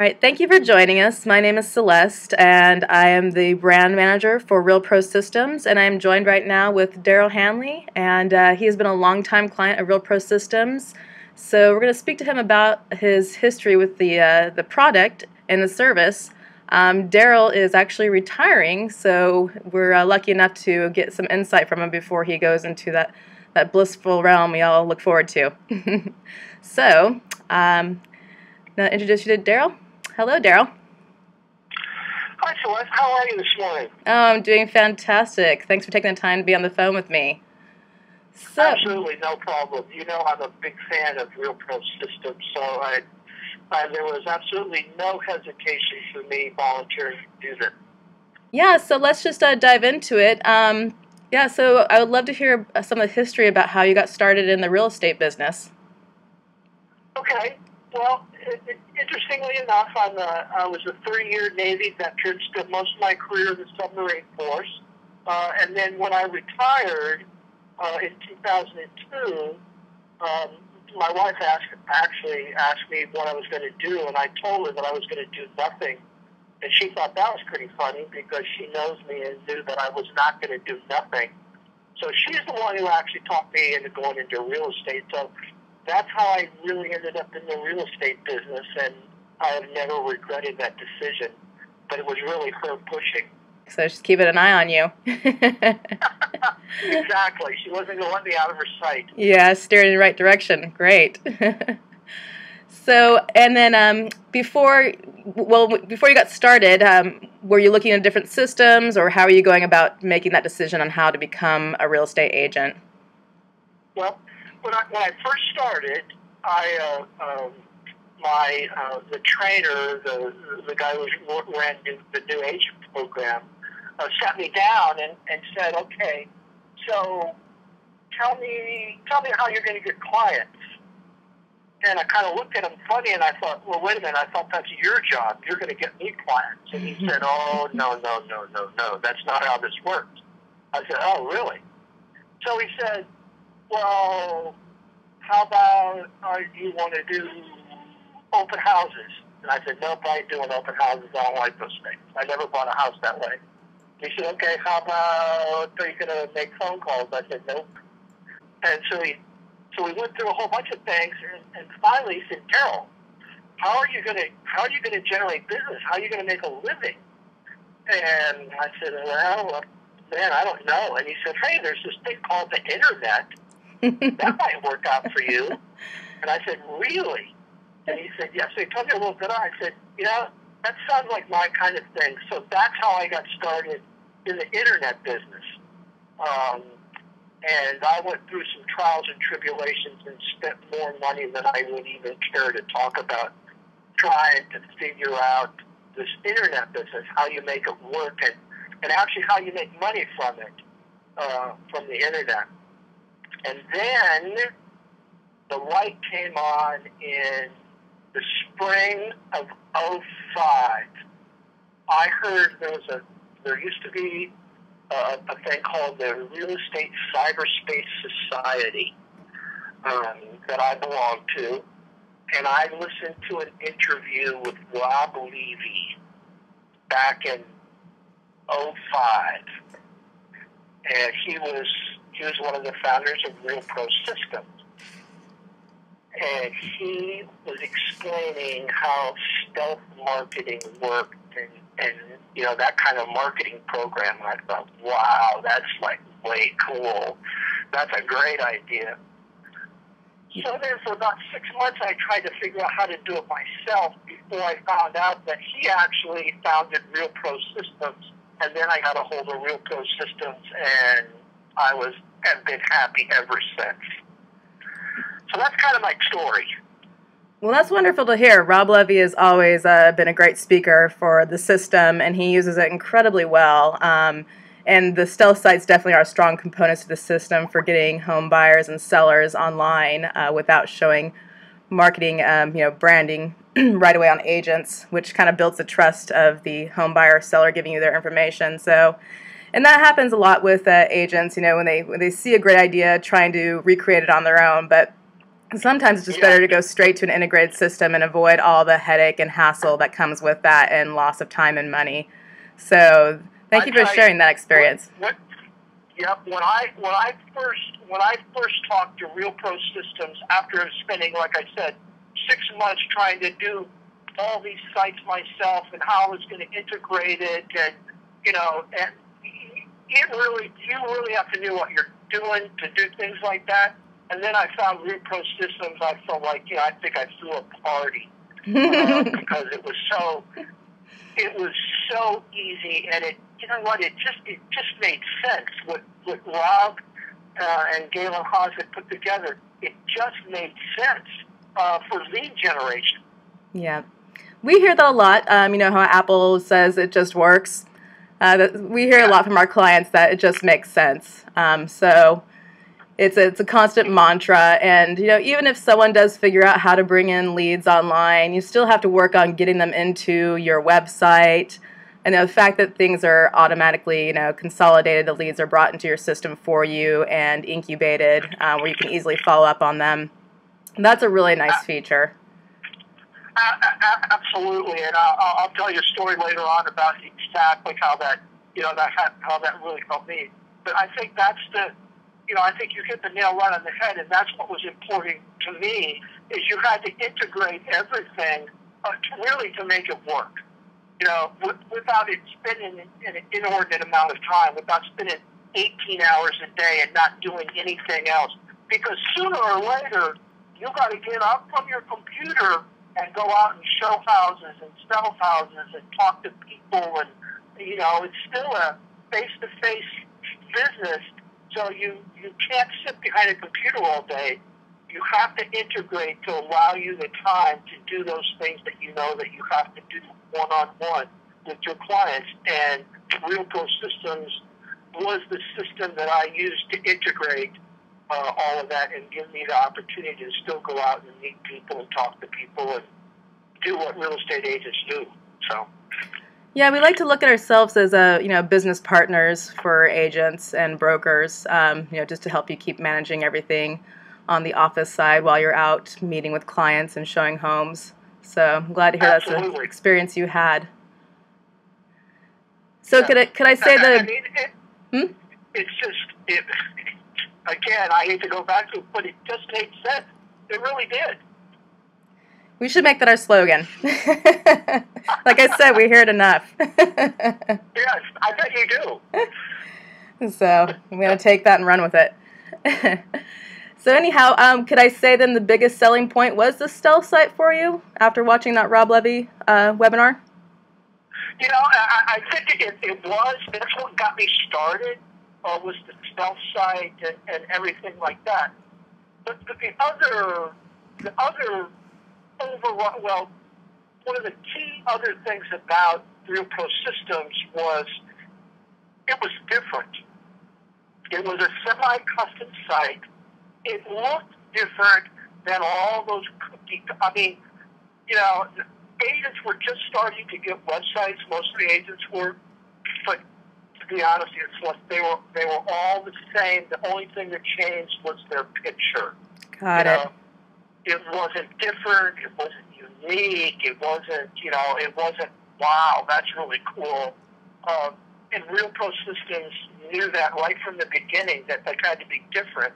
All right, thank you for joining us. My name is Celeste, and I am the brand manager for Real Pro Systems, and I'm joined right now with Darel Handley, and he has been a longtime client of Real Pro Systems. So we're going to speak to him about his history with the product and the service. Darel is actually retiring, so we're lucky enough to get some insight from him before he goes into that blissful realm we all look forward to. So, now introduce you to Darel. Hello, Darel. Hi, Celeste. How are you this morning? Oh, I'm doing fantastic. Thanks for taking the time to be on the phone with me. Absolutely, no problem. You know I'm a big fan of Real Pro Systems, so there was absolutely no hesitation for me volunteering to do this. Yeah, so let's just dive into it. Yeah, so I would love to hear some of the history about how you got started in the real estate business. Okay. Well, interestingly enough, I was a 3-year Navy veteran, spent most of my career in the submarine force. And then when I retired in 2002, my wife actually asked me what I was going to do, and I told her that I was going to do nothing. And she thought that was pretty funny because she knows me and knew that I was not going to do nothing. So she's the one who actually talked me into going into real estate. So that's how I really ended up in the real estate business, and I have never regretted that decision. But it was really her pushing. So just keeping an eye on you. Exactly. She wasn't going to let me out of her sight. Yeah, steering in the right direction. Great. So, and then before you got started, were you looking at different systems, or how are you going about making that decision on how to become a real estate agent? Well, when I first started, the trainer, the guy who ran the new agent program, sat me down and said, "Okay, so tell me how you're going to get clients." And I kind of looked at him funny, and I thought, well, wait a minute, I thought that's your job. You're going to get me clients. And he said, "Oh, no, that's not how this works." I said, "Oh, really?" So he said, "Well, how about you want to do open houses?" And I said, "Nope, I ain't doing open houses. I don't like those things. I never bought a house that way." He said, "Okay, how about are you going to make phone calls?" I said, "Nope." And so we went through a whole bunch of things, and finally he said, "Darel, how are you going to generate business? How are you going to make a living?" And I said, "Well, man, I don't know." And he said, "Hey, there's this thing called the internet. That might work out for you." And I said, "Really?" And he said, "Yeah." So he told me a little bit. I said, that sounds like my kind of thing. So that's how I got started in the internet business. And I went through some trials and tribulations and spent more money than I would even care to talk about, trying to figure out this internet business, how you make it work, and actually how you make money from it, from the internet. And then the light came on in the spring of '05. I heard there used to be a thing called the Real Estate Cyberspace Society that I belonged to, and I listened to an interview with Rob Levy back in '05, and he was one of the founders of Real Pro Systems. And he was explaining how stealth marketing worked and that kind of marketing program. And I thought, wow, that's like way cool. That's a great idea. So then for about 6 months, I tried to figure out how to do it myself before I found out that he actually founded Real Pro Systems. And then I got a hold of Real Pro Systems, and have been happy ever since. So that's kind of my story. Well, that's wonderful to hear. Rob Levy has always been a great speaker for the system, and he uses it incredibly well. And the stealth sites definitely are strong components to the system for getting home buyers and sellers online without showing marketing, branding right away on agents, which kind of builds the trust of the home buyer or seller giving you their information. So, and that happens a lot with agents, when they see a great idea, trying to recreate it on their own. But Sometimes it's just better to go straight to an integrated system and avoid all the headache and hassle that comes with that and loss of time and money. So thank you for sharing that experience. Yep. When I first talked to Real Pro Systems after spending, like I said, 6 months trying to do all these sites myself and how I was going to integrate it, and and you really have to know what you're doing to do things like that. And then I found Real Pro Systems. I felt like I think I threw a party because it was so easy, and it just made sense. What Rob and Galen Haas had put together, it just made sense for lead generation. Yeah, we hear that a lot. You know how Apple says it just works. We hear a lot from our clients that it just makes sense. So it's a constant mantra, and even if someone does figure out how to bring in leads online, you still have to work on getting them into your website. And the fact that things are automatically, consolidated, the leads are brought into your system for you and incubated, where you can easily follow up on them. That's a really nice feature. Absolutely, and I'll tell you a story later on about exactly how that how that really helped me. But I think that's I think you hit the nail right on the head, and that's what was important to me, is you had to integrate everything to make it work. Without it spending an inordinate amount of time, without spending 18 hours a day and not doing anything else. Because sooner or later, you got to get up from your computer and go out and show houses and sell houses and talk to people, and it's still a face-to-face business. So you can't sit behind a computer all day. You have to integrate to allow you the time to do those things that you have to do one-on-one with your clients. And Real Pro Systems was the system that I used to integrate all of that and give me the opportunity to still go out and meet people and talk to people and do what real estate agents do. So. Yeah, we like to look at ourselves as business partners for agents and brokers, just to help you keep managing everything on the office side while you're out meeting with clients and showing homes. So I'm glad to hear Absolutely. That's an experience you had. So yeah. Could I say that? It's just again, I hate to go back to it, but it just made sense. It really did. We should make that our slogan. Like I said, we hear it enough. Yes, I bet you do. So I'm going to take that and run with it. So anyhow, could I say then the biggest selling point was the stealth site for you after watching that Rob Levy webinar? I think it was. That's what got me started, was the stealth site and everything like that. But the other overall, well, one of the key other things about Real Pro Systems was it was different. It was a semi-custom site. It looked different than all those cookie. I mean, agents were just starting to get websites. Most of the agents were, but to be honest, they were all the same. The only thing that changed was their picture. Got it. It wasn't different. It wasn't unique. It wasn't, wow, that's really cool. And Real Pro Systems knew that right from the beginning, that they had to be different.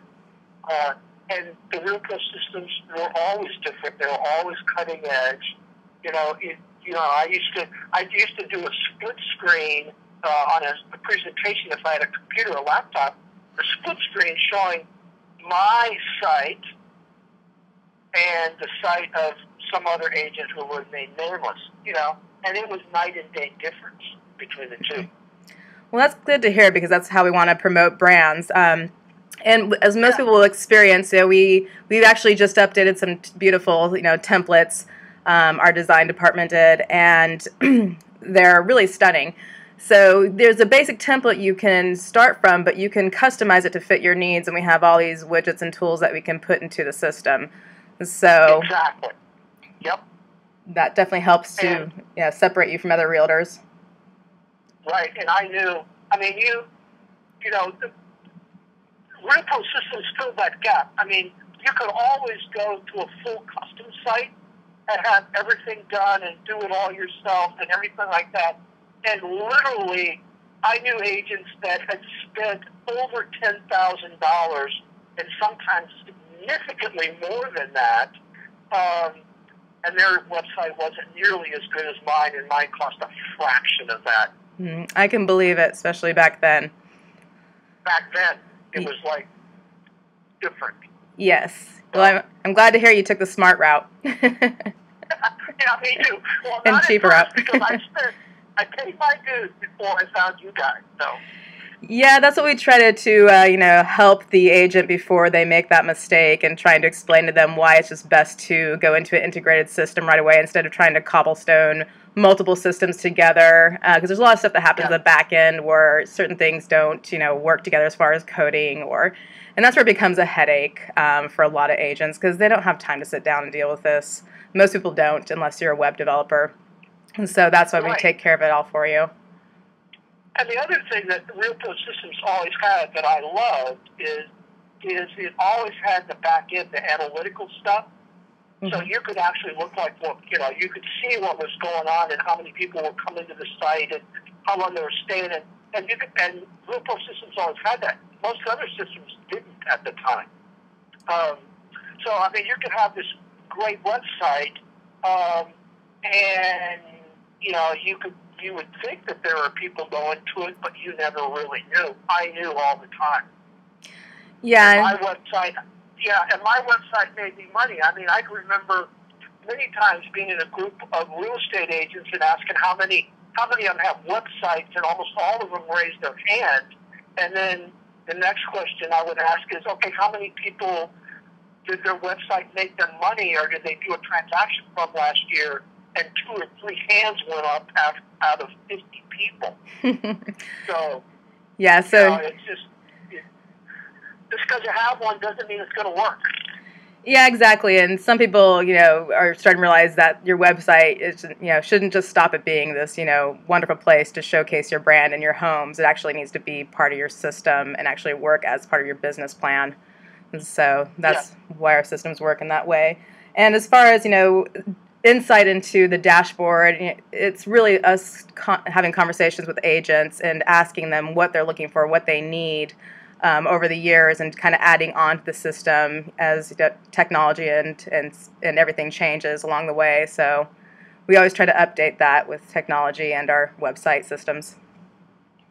And the Real Pro Systems were always different. They were always cutting edge. I used to do a split screen on a presentation if I had a computer or laptop, a split screen showing my site and the site of some other agent who was made nameless, and it was night and day difference between the two. Well, that's good to hear, because that's how we want to promote brands. And as most people will experience, we've actually just updated some beautiful, templates. Our design department did, and they're really stunning. So there's a basic template you can start from, but you can customize it to fit your needs, and we have all these widgets and tools that we can put into the system. So exactly. Yep. That definitely helps to separate you from other realtors. Right, and I knew. I mean, the Real Pro Systems filled that gap. I mean, you could always go to a full custom site and have everything done and do it all yourself and everything like that. And literally, I knew agents that had spent over $10,000 and sometimes significantly more than that, and their website wasn't nearly as good as mine, and mine cost a fraction of that. I can believe it, especially back then. Back then, it was like different. Yes. Well, I'm glad to hear you took the smart route. Yeah, me too. Well, And not cheaper at route. first, because I paid my dues before I found you guys. So. Yeah, that's what we try to help the agent before they make that mistake, and trying to explain to them why it's just best to go into an integrated system right away instead of trying to cobblestone multiple systems together. Because there's a lot of stuff that happens at the back end where certain things don't, work together as far as coding, and that's where it becomes a headache for a lot of agents because they don't have time to sit down and deal with this. Most people don't unless you're a web developer. And so that's why we take care of it all for you. And the other thing that RealPro Systems always had that I loved is it always had the back end, the analytical stuff. Mm-hmm. So you could actually look like, you could see what was going on and how many people were coming to the site and how long they were staying. And RealPro Systems always had that. Most other systems didn't at the time. So, I mean, you could have this great website, and, you would think that there were people going to it, but you never really knew. I knew all the time. Yeah. And my website made me money. I mean, I can remember many times being in a group of real estate agents and asking how many of them have websites, and almost all of them raised their hand. And then the next question I would ask is, okay, how many people did their website make them money, or did they do a transaction from last year? And 2 or 3 hands went up out of 50 people. So, it's just because you have one doesn't mean it's going to work. Yeah, exactly. And some people, are starting to realize that your website is, shouldn't just stop at being this, wonderful place to showcase your brand and your homes. It actually needs to be part of your system and actually work as part of your business plan. And so that's why our systems work in that way. And as far as, insight into the dashboard, it's really us having conversations with agents and asking them what they're looking for, what they need over the years, and kind of adding on to the system as technology and everything changes along the way. So we always try to update that with technology and our website systems.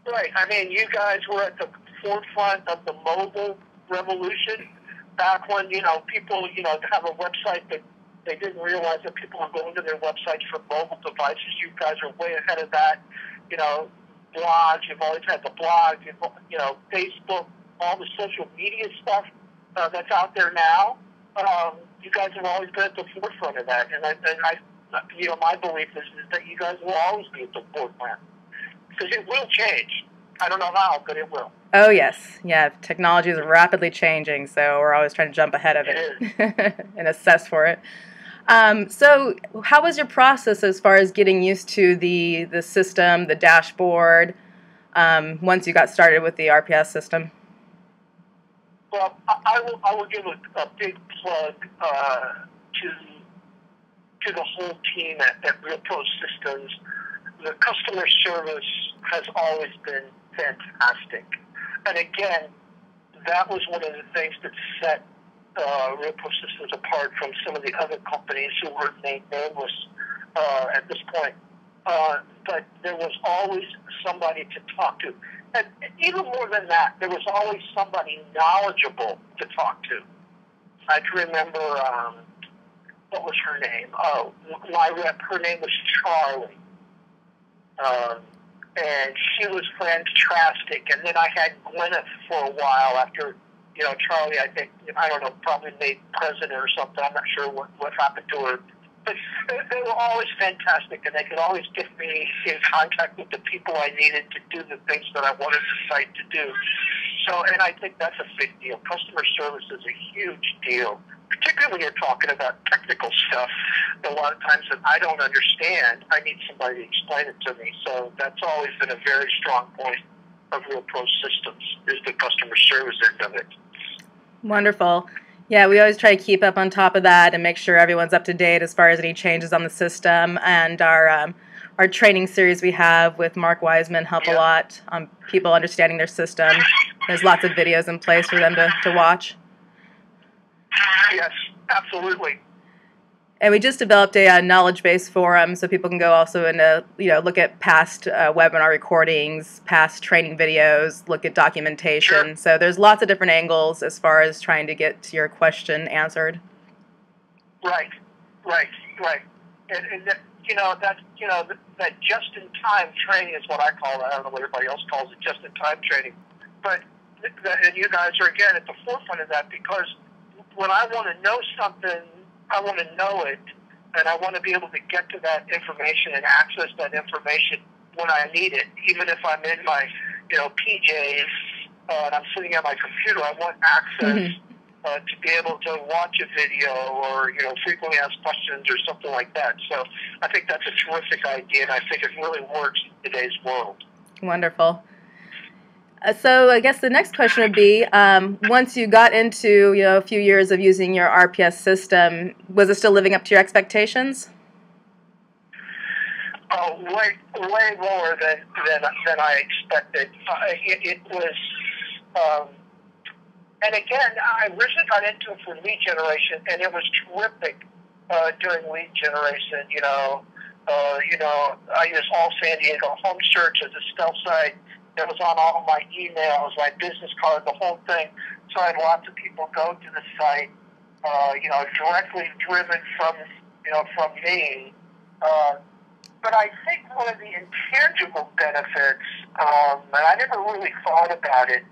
Right. I mean, you guys were at the forefront of the mobile revolution back when, people, have a website that they didn't realize that people were going to their websites for mobile devices. You guys are way ahead of that. Blogs, you've always had the blog, Facebook, all the social media stuff that's out there now. You guys have always been at the forefront of that. And my belief is that you guys will always be at the forefront. Because it will change. I don't know how, but it will. Oh, yes. Yeah, technology is rapidly changing, so we're always trying to jump ahead of it and assess for it. So how was your process as far as getting used to the system, the dashboard, once you got started with the RPS system? Well, I will give a big plug to the whole team at RealPro Systems. The customer service has always been fantastic. And again, that was one of the things that set RealPro Systems apart from some of the other companies who were named nameless at this point. But there was always somebody to talk to. And even more than that, there was always somebody knowledgeable to talk to. I can remember, what was her name? My rep, her name was Charlie. And she was fantastic. And then I had Gwyneth for a while after, Charlie, I don't know, probably made president or something. I'm not sure what happened to her. But they were always fantastic, and they could always get me in contact with the people I needed to do the things that I wanted the site to do. So, and I think that's a big deal. Customer service is a huge deal, particularly when you're talking about technical stuff. A lot of times that I don't understand, I need somebody to explain it to me. So that's always been a very strong point of RealPro Systems, is the customer service end of it. Wonderful. Yeah, we always try to keep up on top of that and make sure everyone's up to date as far as any changes on the system. And our training series we have with Mark Wiseman help a lot on people understanding their system. There's lots of videos in place for them to watch. Yes, absolutely. And we just developed a knowledge base forum so people can go also and look at past webinar recordings, past training videos, look at documentation. Sure. So there's lots of different angles as far as trying to get your question answered. Right. And that just-in-time training is what I call it. I don't know what everybody else calls it, just-in-time training. But and you guys are, again, at the forefront of that, because when I want to know something, I want to know it, and I want to be able to get to that information and access that information when I need it, even if I'm in my, PJs and I'm sitting at my computer. I want access to be able to watch a video or, frequently asked questions or something like that. So I think that's a terrific idea, and I think it really works in today's world. Wonderful. So I guess the next question would be, once you got into a few years of using your RPS system, was it still living up to your expectations? Oh, way more than I expected. It was, and again, I originally got into it for lead generation, and it was terrific doing lead generation. I use all San Diego home search as a stealth site. It was on all of my emails, my business card, the whole thing. So I had lots of people go to the site, directly driven from me. But I think one of the intangible benefits, and I never really thought about it,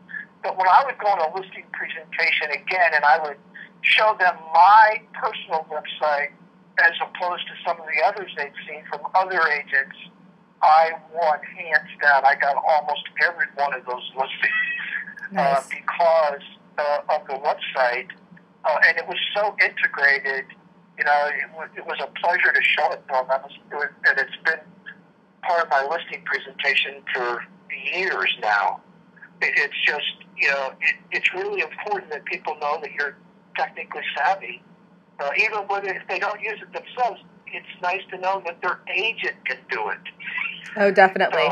but when I would go on a listing presentation again, and I would show them my personal website as opposed to some of the others they'd seen from other agents, I won hands down. I got almost every one of those listings. Nice. Because of the website, and it was so integrated. It was a pleasure to show it to them. And it's been part of my listing presentation for years now. It's just, it's really important that people know that you're technically savvy. Even if they don't use it themselves, it's nice to know that their agent can do it. Oh, definitely.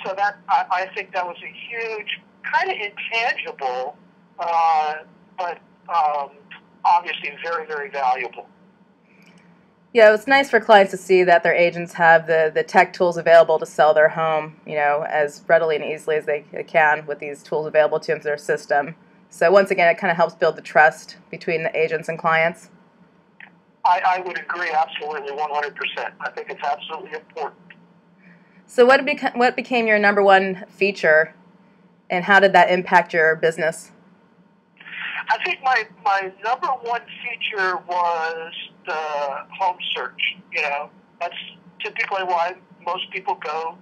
So that I think that was a huge, kind of intangible, but obviously very, very valuable. Yeah, it's nice for clients to see that their agents have the tech tools available to sell their home, as readily and easily as they can with these tools available to them through their system. So once again, it kind of helps build the trust between the agents and clients. I would agree absolutely 100%. I think it's absolutely important. So what became your number one feature, and how did that impact your business? I think my number one feature was the home search. That's typically why most people go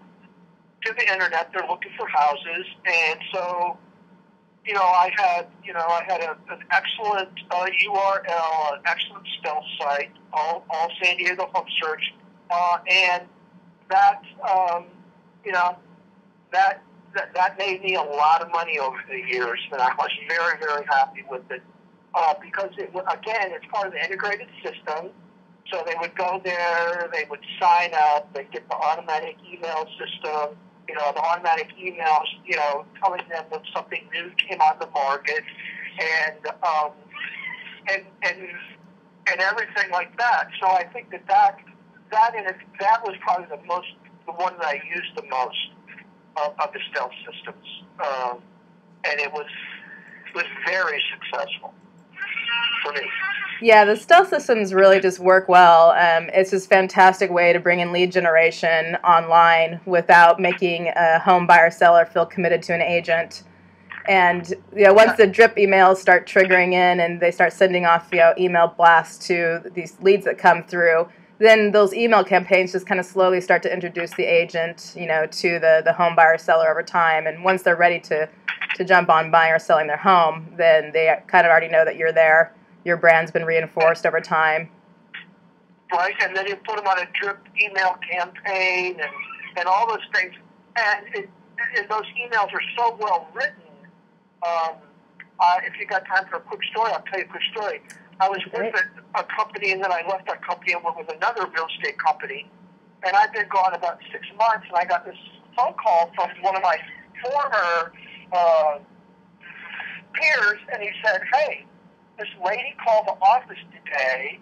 to the internet. They're looking for houses, and so I had an excellent URL, an excellent stealth site, all San Diego home search, and that that made me a lot of money over the years, and I was very, very happy with it because it's part of the integrated system. So they would go there, they would sign up, they'd get the automatic email system. The automatic emails, telling them when something new came on the market, and everything like that. So I think that was probably the one that I used the most of the stealth systems, and it was very successful for me. Yeah, the stealth systems really just work well. It's just a fantastic way to bring in lead generation online without making a home buyer seller feel committed to an agent. And once the drip emails start triggering in and they start sending off email blasts to these leads that come through, then those email campaigns just kind of slowly start to introduce the agent to the home buyer seller over time. And once they're ready to jump on buying or selling their home, then they kind of already know that you're there. Your brand's been reinforced over time. Right, and then you put them on a drip email campaign and all those things. And those emails are so well written. if you got time for a quick story, I'll tell you a quick story. I was with a company, and then I left that company and went with another real estate company. And I've been gone about 6 months, and I got this phone call from one of my former peers, and he said, "Hey, this lady called the office today,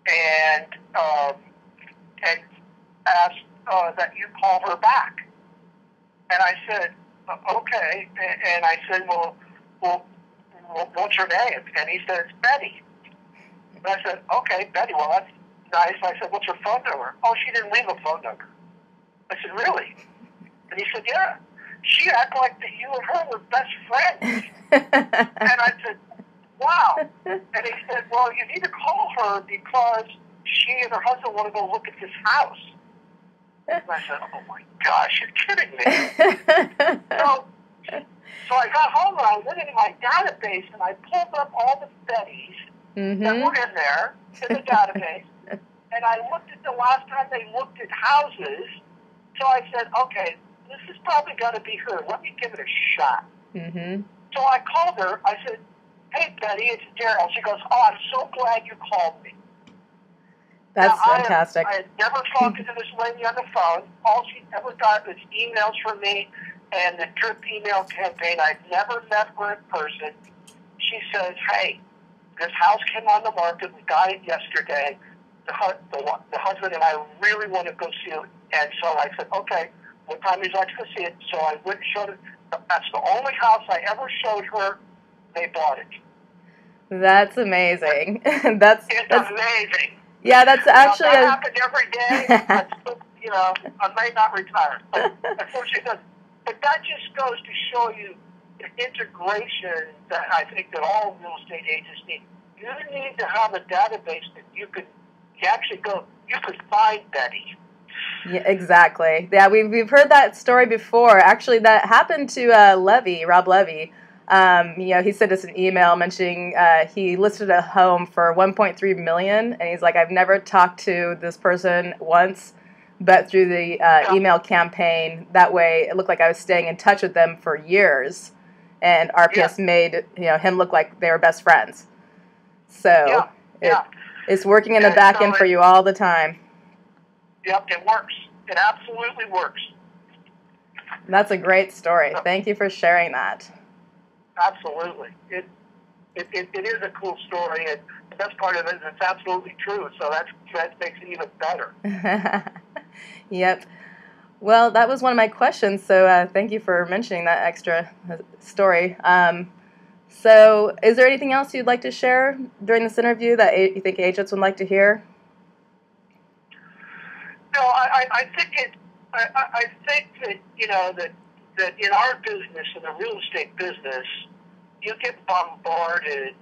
and asked that you call her back." And I said, "Okay." And I said, "Well, what's her name?" And he said, "It's Betty." And I said, "Okay, Betty. Well, that's nice." I said, "What's her phone number?" "Oh, she didn't leave a phone number." I said, "Really?" And he said, "Yeah. She acted like that you and her were best friends." And I said, "Wow." And he said, "Well, you need to call her because she and her husband want to go look at this house." And I said, "Oh my gosh, you're kidding me." So I got home and I went into my database and I pulled up all the Bettys that were in there in the database. And I looked at the last time they looked at houses. So I said, "Okay, this is probably got to be her. Let me give it a shot." So I called her. I said, "Hey, Betty, it's Darel." She goes, "Oh, I'm so glad you called me." That's fantastic. I had never talked to this lady on the phone. All she ever got was emails from me and the drip email campaign. I'd never met her in person. She says, "Hey, this house came on the market. We got it yesterday. The husband and I really want to go see it." And so I said, "Okay, what time would you like to go see it?" So I went and showed it. That's the only house I ever showed her. They bought it. That's amazing. It's amazing. Yeah, that's actually that happened every day. I may not retire. But that just goes to show you the integration that I think that all real estate agents need. You need to have a database that you could find Betty. Yeah, exactly. Yeah, we've heard that story before. Actually, that happened to Rob Levy. He sent us an email mentioning he listed a home for $1.3 million, and he's like, "I've never talked to this person once, but through the email campaign, that way it looked like I was staying in touch with them for years." And RPS made him look like they were best friends. So it's working in the back end for you all the time. Yep, it works. It absolutely works. That's a great story. Thank you for sharing that. Absolutely. It is a cool story, and the best part of it is it's absolutely true, so that makes it even better. Yep. Well, that was one of my questions, so thank you for mentioning that extra story. So is there anything else you'd like to share during this interview that you think agents would like to hear? No, I think that in our business, in the real estate business, you get bombarded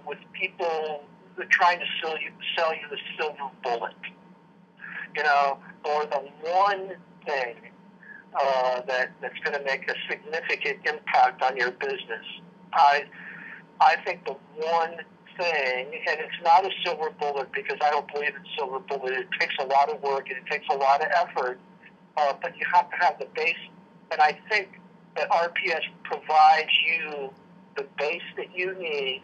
with people that are trying to sell you the silver bullet, or the one thing that's going to make a significant impact on your business. I think the one thing, and it's not a silver bullet because I don't believe in silver bullet. It takes a lot of work and it takes a lot of effort, but you have to have the base. And I think that RPS provides you the base that you need,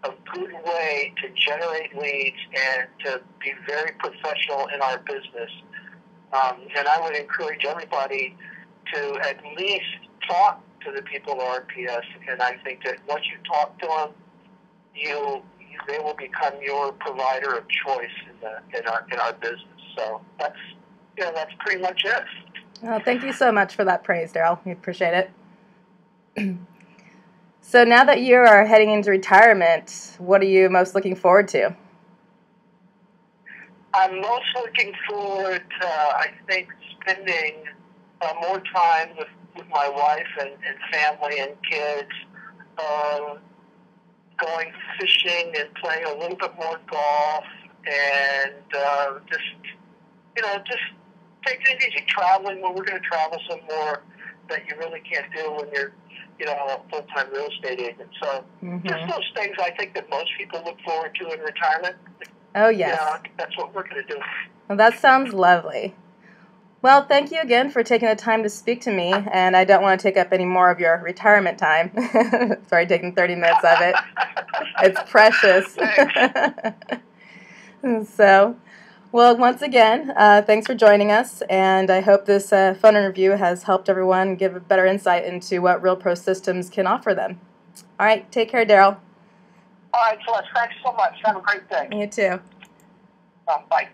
a good way to generate leads and to be very professional in our business. And I would encourage everybody to at least talk to the people at RPS. And I think that once you talk to them, they will become your provider of choice in our business. So that's pretty much it. Well, thank you so much for that praise, Darel. We appreciate it. So now that you are heading into retirement, what are you most looking forward to? I'm most looking forward to, I think, spending more time with my wife and family and kids, going fishing and playing a little bit more golf, and just taking it easy, traveling when we're going to travel some more that you really can't do when you're a full-time real estate agent. So just those things I think that most people look forward to in retirement. Oh, yes. That's what we're going to do. Well, that sounds lovely. Well, thank you again for taking the time to speak to me, and I don't want to take up any more of your retirement time. Sorry, taking 30 minutes of it. It's precious. So, well, once again, thanks for joining us, and I hope this phone interview has helped everyone give a better insight into what Real Pro Systems can offer them. All right, take care, Darel. All right, Celeste, thanks so much. Have a great day. You too. Bye.